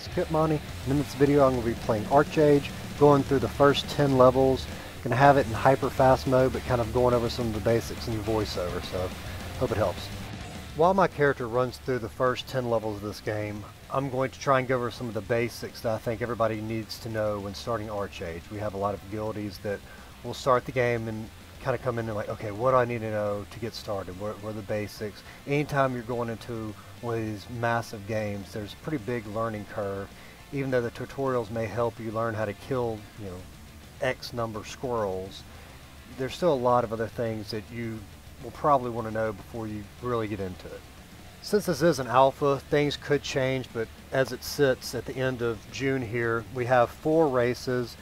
It's Pit Monty, and in this video I'm going to be playing ArcheAge, going through the first 10 levels. Going to have it in hyper fast mode, but kind of going over some of the basics in voiceover, so hope it helps. While my character runs through the first 10 levels of this game, I'm going to try and go over some of the basics that I think everybody needs to know when starting ArcheAge. We have a lot of guildies that will start the game and kind of come in and like, okay, what do I need to know to get started? What are the basics? Anytime you're going into one of these massive games, there's a pretty big learning curve. Even though the tutorials may help you learn how to kill, X number squirrels, there's still a lot of other things that you will probably want to know before you really get into it. Since this is an alpha, things could change, but as it sits at the end of June here, we have 4 races.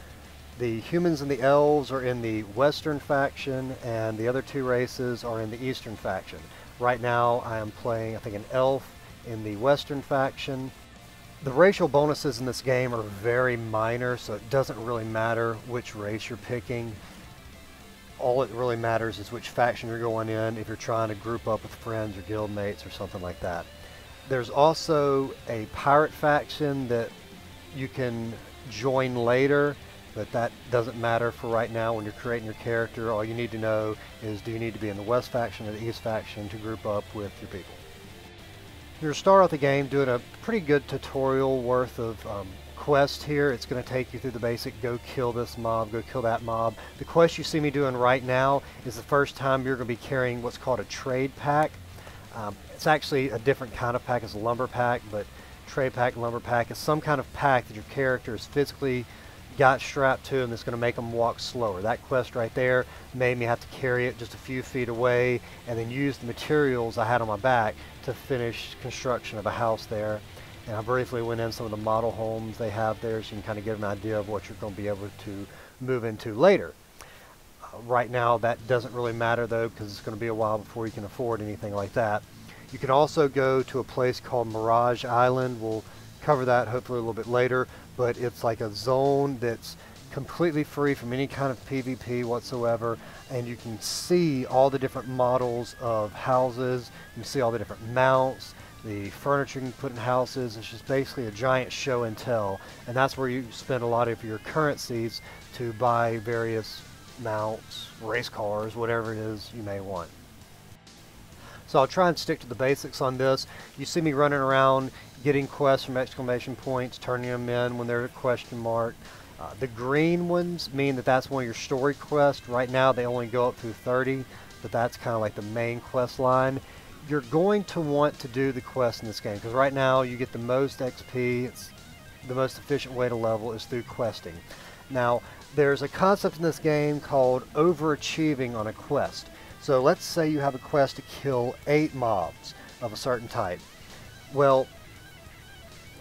The humans and the elves are in the western faction, and the other 2 races are in the eastern faction. Right now I am playing, I think, an elf in the western faction. The racial bonuses in this game are very minor, so it doesn't really matter which race you're picking. All it really matters is which faction you're going in if you're trying to group up with friends or guild mates or something like that. There's also a pirate faction that you can join later, but that doesn't matter for right now. When you're creating your character, all you need to know is, do you need to be in the west faction or the east faction to group up with your people. You're going to start out the game doing a pretty good tutorial worth of quest here. It's going to take you through the basic, go kill this mob, go kill that mob. The quest you see me doing right now is the first time you're going to be carrying what's called a trade pack. It's actually a different kind of pack. It's a lumber pack, but trade pack, lumber pack is some kind of pack that your character is physically got strapped to, and that's going to make them walk slower. That quest right there made me have to carry it just a few feet away and then use the materials I had on my back to finish construction of a house there. And I briefly went in some of the model homes they have there, so you can kind of get an idea of what you're going to be able to move into later. Right now that doesn't really matter though, because it's going to be a while before you can afford anything like that. You can also go to a place called Mirage Island. We'll cover that hopefully a little bit later, but it's like a zone that's completely free from any kind of PvP whatsoever, and you can see all the different models of houses. You can see all the different mounts, the furniture you can put in houses. It's just basically a giant show and tell, and that's where you spend a lot of your currencies to buy various mounts, race cars, whatever it is you may want. So I'll try and stick to the basics on this. You see me running around getting quests from exclamation points, turning them in when they're a question mark. The green ones mean that that's one of your story quests. Right now they only go up through 30, but that's kind of like the main quest line. You're going to want to do the quest in this game, because right now you get the most XP. It's the most efficient way to level is through questing. Now there's a concept in this game called overachieving on a quest. So let's say you have a quest to kill 8 mobs of a certain type. Well,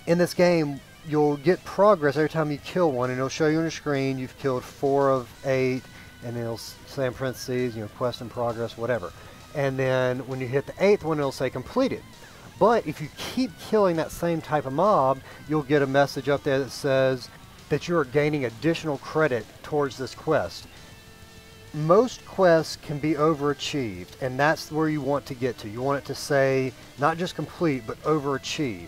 in this game you'll get progress every time you kill one, and it'll show you on your screen you've killed 4 of 8, and it'll say in parentheses, quest in progress, whatever. And then when you hit the 8th one, it'll say completed. But if you keep killing that same type of mob, you'll get a message up there that says that you are gaining additional credit towards this quest. Most quests can be overachieved, and that's where you want to get to. You want it to say not just complete, but overachieved.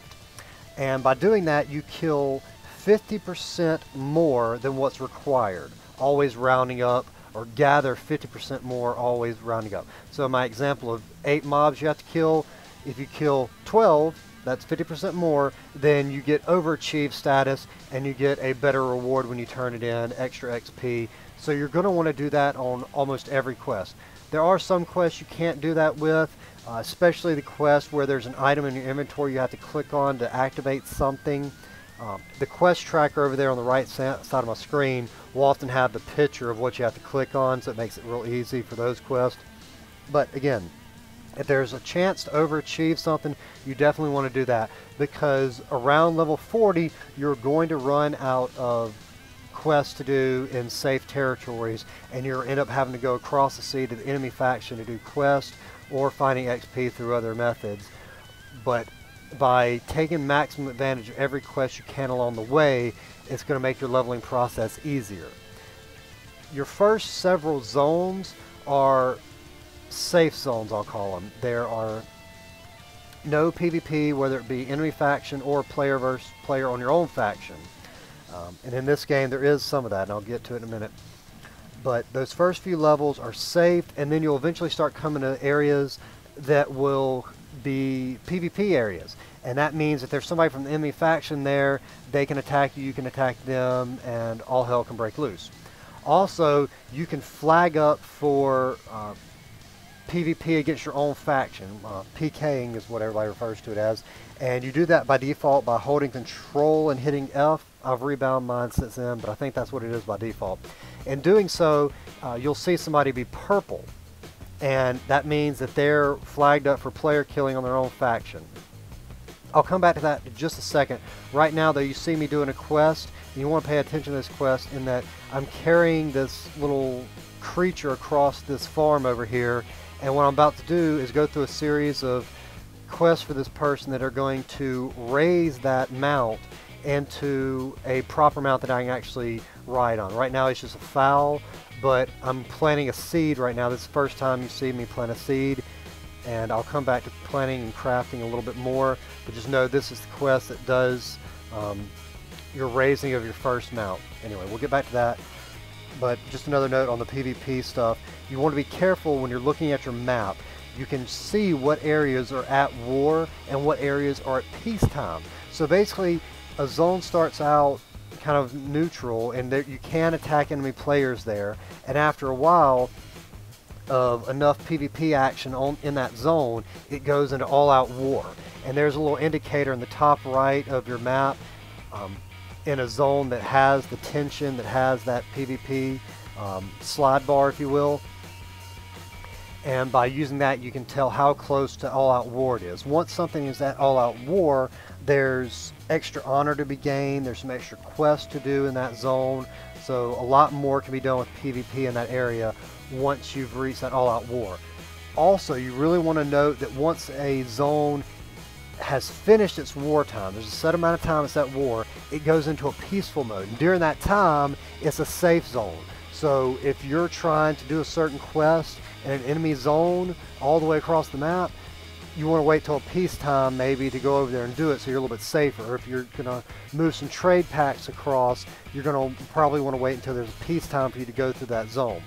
And by doing that, you kill 50% more than what's required, always rounding up, or gather 50% more, always rounding up. So my example of 8 mobs you have to kill, if you kill 12, that's 50% more, then you get overachieved status, and you get a better reward when you turn it in, extra XP. So you're going to want to do that on almost every quest. There are some quests you can't do that with, especially the quest where there's an item in your inventory you have to click on to activate something. The quest tracker over there on the right side of my screen will often have the picture of what you have to click on, so it makes it real easy for those quests. But again, if there's a chance to overachieve something, you definitely want to do that, because around level 40 you're going to run out of quests to do in safe territories, and you'll end up having to go across the sea to the enemy faction to do quests or finding XP through other methods. But by taking maximum advantage of every quest you can along the way, it's going to make your leveling process easier. Your first several zones are safe zones, I'll call them. There are No PvP, whether it be enemy faction or player versus player on your own faction. And in this game there is some of that, and I'll get to it in a minute. But those first few levels are safe, and then you'll eventually start coming to areas that will be PvP areas. And that means that there's somebody from the enemy faction there, they can attack you, you can attack them, and all hell can break loose. Also, you can flag up for PvP against your own faction. PKing is what everybody refers to it as. And you do that by default by holding Control and hitting F. I've rebound mine since then, but I think that's what it is by default. In doing so, you'll see somebody be purple. And that means that they're flagged up for player killing on their own faction. I'll come back to that in just a second. Right now, though, you see me doing a quest. And you want to pay attention to this quest in that I'm carrying this little creature across this farm over here. And what I'm about to do is go through a series of quests for this person that are going to raise that mount into a proper mount that I can actually ride on. Right now it's just a fowl, but I'm planting a seed right now. This is the first time you see me plant a seed, and I'll come back to planting and crafting a little bit more, but just know this is the quest that does your raising of your first mount. Anyway, we'll get back to that. But just another note on the PvP stuff, you want to be careful when you're looking at your map. You can see what areas are at war and what areas are at peacetime. So basically, a zone starts out kind of neutral, and there, you can attack enemy players there, and after a while of enough PvP action in that zone, it goes into all-out war. And there's a little indicator in the top right of your map in a zone that has the tension, that has that PvP slide bar, if you will. And by using that, you can tell how close to all-out war it is. Once something is at all-out war, there's extra honor to be gained, there's some extra quests to do in that zone, so a lot more can be done with PvP in that area once you've reached that all-out war. Also, you really want to note that once a zone has finished its wartime, there's a set amount of time it's at war, it goes into a peaceful mode. And during that time, it's a safe zone. So if you're trying to do a certain quest in an enemy zone all the way across the map, you want to wait till peacetime maybe to go over there and do it, so you're a little bit safer. Or if you're going to move some trade packs across, you're going to probably want to wait until there's peacetime for you to go through that zone.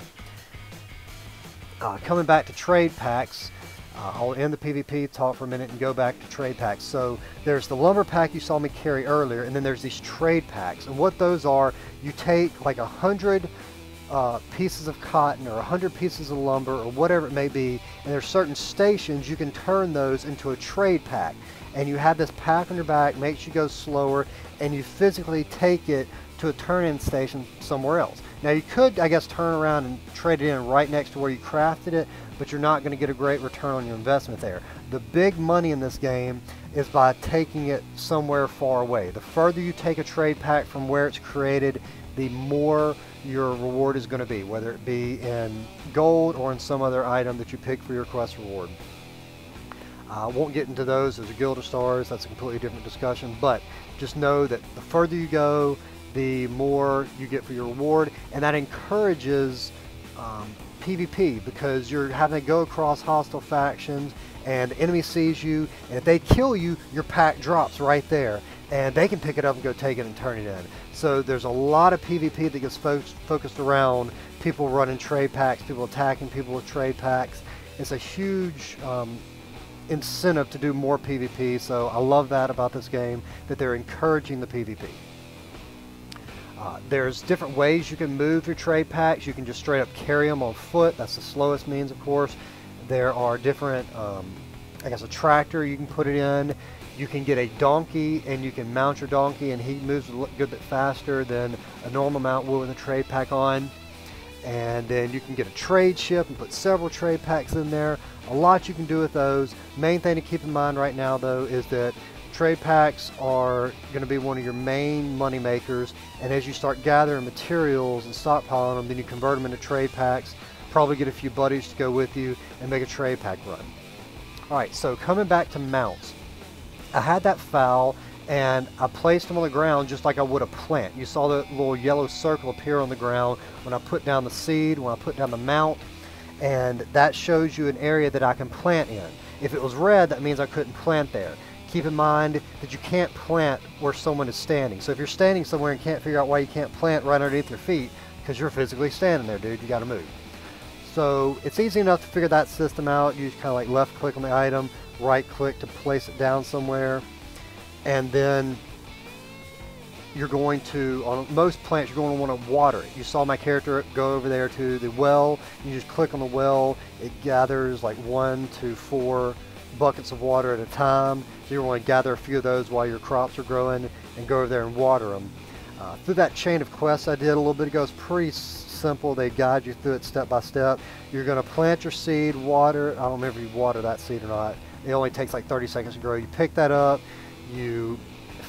Coming back to trade packs, I'll end the PvP talk for a minute and go back to trade packs. So there's the lumber pack you saw me carry earlier, and then there's these trade packs. And what those are, you take like 100 pieces of cotton or 100 pieces of lumber or whatever it may be, and there's certain stations you can turn those into a trade pack. And you have this pack on your back, makes you go slower, and you physically take it to a turn-in station somewhere else. Now you could, I guess, turn around and trade it in right next to where you crafted it, but you're not going to get a great return on your investment there. The big money in this game is by taking it somewhere far away. The further you take a trade pack from where it's created, the more your reward is going to be, whether it be in gold or in some other item that you pick for your quest reward. I won't get into those as a Guild of Stars, that's a completely different discussion, but just know that the further you go, the more you get for your reward, and that encourages PvP, because you're having to go across hostile factions and the enemy sees you, and if they kill you, your pack drops right there, and they can pick it up and go take it and turn it in. So there's a lot of PvP that gets focused around people running trade packs, people attacking people with trade packs. It's a huge incentive to do more PvP, so I love that about this game, that they're encouraging the PvP. There's different ways you can move your trade packs. You can just straight up carry them on foot. That's the slowest means, of course. There are different, I guess, a tractor you can put it in. You can get a donkey and you can mount your donkey, and he moves a good bit faster than a normal mount will with a trade pack on. And then you can get a trade ship and put several trade packs in there. A lot you can do with those. Main thing to keep in mind right now, though, is that trade packs are going to be one of your main money makers, and as you start gathering materials and stockpiling them, then you convert them into trade packs, probably get a few buddies to go with you and make a trade pack run. Alright, so coming back to mounts, I had that fowl and I placed them on the ground just like I would a plant. You saw the little yellow circle appear on the ground when I put down the seed, when I put down the mount, and that shows you an area that I can plant in. If it was red, that means I couldn't plant there. Keep in mind that you can't plant where someone is standing. So if you're standing somewhere and can't figure out why you can't plant right underneath your feet, because you're physically standing there, dude, you got to move. So it's easy enough to figure that system out. You just kind of like left click on the item, right click to place it down somewhere, and then you're going to, on most plants, you're going to want to water it. You saw my character go over there to the well. You just click on the well. It gathers like 1 to 4 buckets of water at a time. So you want to gather a few of those while your crops are growing and go over there and water them. Through that chain of quests I did a little bit ago, it's pretty simple. They guide you through it step by step. You're going to plant your seed, water. I don't remember if you water that seed or not. It only takes like 30 seconds to grow. You pick that up, you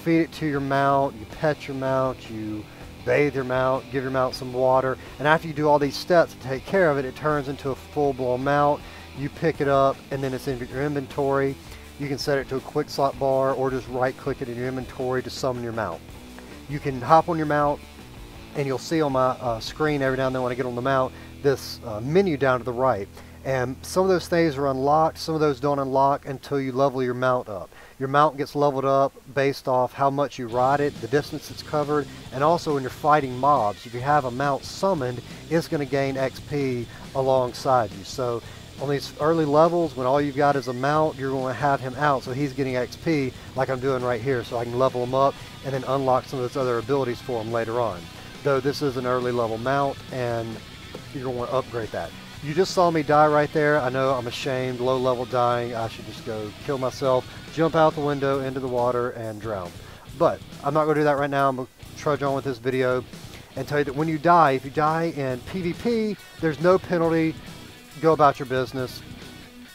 feed it to your mount, you pet your mount, you bathe your mount, give your mount some water, and after you do all these steps to take care of it, it turns into a full-blown mount. You pick it up and then it's in your inventory. You can set it to a quick slot bar or just right click it in your inventory to summon your mount. You can hop on your mount and you'll see on my screen every now and then when I get on the mount this menu down to the right, and some of those things are unlocked, some of those don't unlock until you level your mount up. Your mount gets leveled up based off how much you ride it, the distance it's covered, and also when you're fighting mobs. If you have a mount summoned, it's going to gain XP alongside you. So on these early levels, when all you've got is a mount, you're going to have him out, so he's getting XP like I'm doing right here, so I can level him up and then unlock some of those other abilities for him later on. Though this is an early level mount, and you're going to want to upgrade that. You just saw me die right there. I know I'm ashamed, low level dying. I should just go kill myself, jump out the window into the water and drown. But I'm not going to do that right now. I'm going to trudge on with this video and tell you that when you die, if you die in PvP, there's no penalty. Go about your business.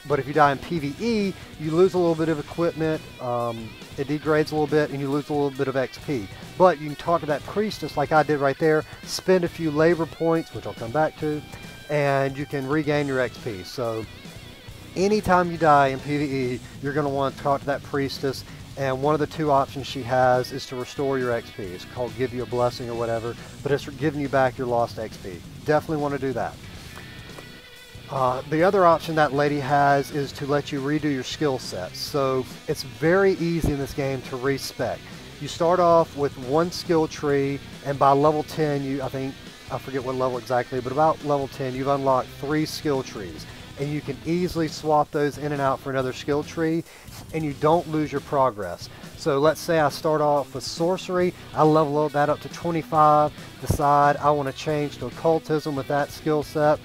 But if you die in PvE, you lose a little bit of equipment, it degrades a little bit, and you lose a little bit of XP. But you can talk to that priestess like I did right there, spend a few labor points, which I'll come back to, and you can regain your XP. So anytime you die in PvE, you're going to want to talk to that priestess, and one of the 2 options she has is to restore your XP. It's called give you a blessing or whatever, but it's giving you back your lost XP. Definitely want to do that. The other option that lady has is to let you redo your skill sets. So it's very easy in this game to respec. You start off with 1 skill tree, and by level 10, I forget what level exactly, but about level 10, you've unlocked 3 skill trees. And you can easily swap those in and out for another skill tree, and you don't lose your progress. So let's say I start off with sorcery, I level that up to 25, decide I want to change to occultism with that skill set.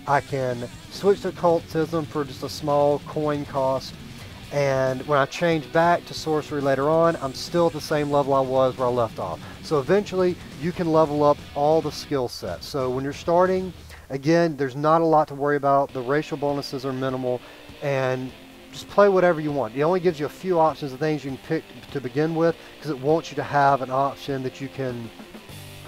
I can switch to occultism for just a small coin cost, and when I change back to sorcery later on, I'm still at the same level I was where I left off. So eventually you can level up all the skill sets. So when you're starting, again, there's not a lot to worry about. The racial bonuses are minimal, and just play whatever you want. It only gives you a few options of things you can pick to begin with, because it wants you to have an option that you can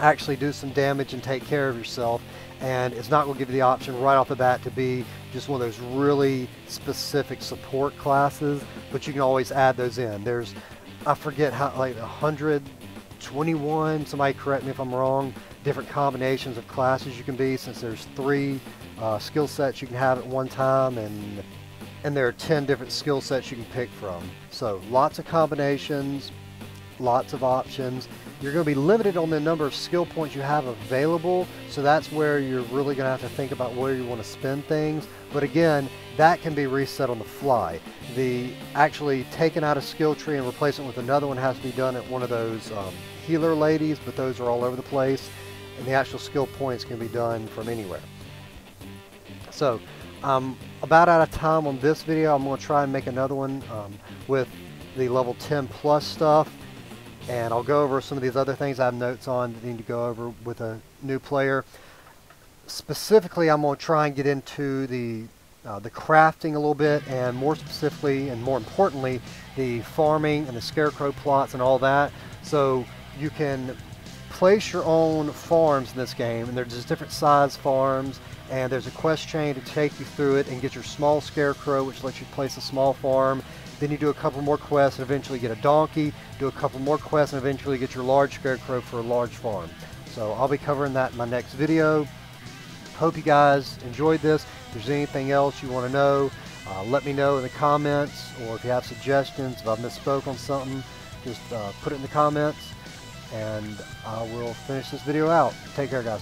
actually do some damage and take care of yourself. And it's not going to give you the option right off the bat to be just one of those really specific support classes, but you can always add those in. There's, I forget how, like 121, somebody correct me if I'm wrong, different combinations of classes you can be, since there's 3 skill sets you can have at one time, and there are 10 different skill sets you can pick from. So lots of combinations, lots of options. You're going to be limited on the number of skill points you have available, so that's where you're really going to have to think about where you want to spend things. But again, that can be reset on the fly. The actually taking out a skill tree and replacing it with another one has to be done at one of those healer ladies, but those are all over the place, and the actual skill points can be done from anywhere. So I'm about out of time on this video. I'm going to try and make another one with the level 10 plus stuff. And I'll go over some of these other things I have notes on that need to go over with a new player. Specifically, I'm going to try and get into the crafting a little bit, and more specifically and more importantly, the farming and the scarecrow plots and all that. So you can place your own farms in this game, and there's just different size farms, and there's a quest chain to take you through it and get your small scarecrow, which lets you place a small farm. Then you do a couple more quests and eventually get a donkey, do a couple more quests and eventually get your large scarecrow for a large farm. So I'll be covering that in my next video. Hope you guys enjoyed this. If there's anything else you want to know, Let me know in the comments, or if you have suggestions, if I misspoke on something, just put it in the comments, and I will finish this video out. Take care, guys.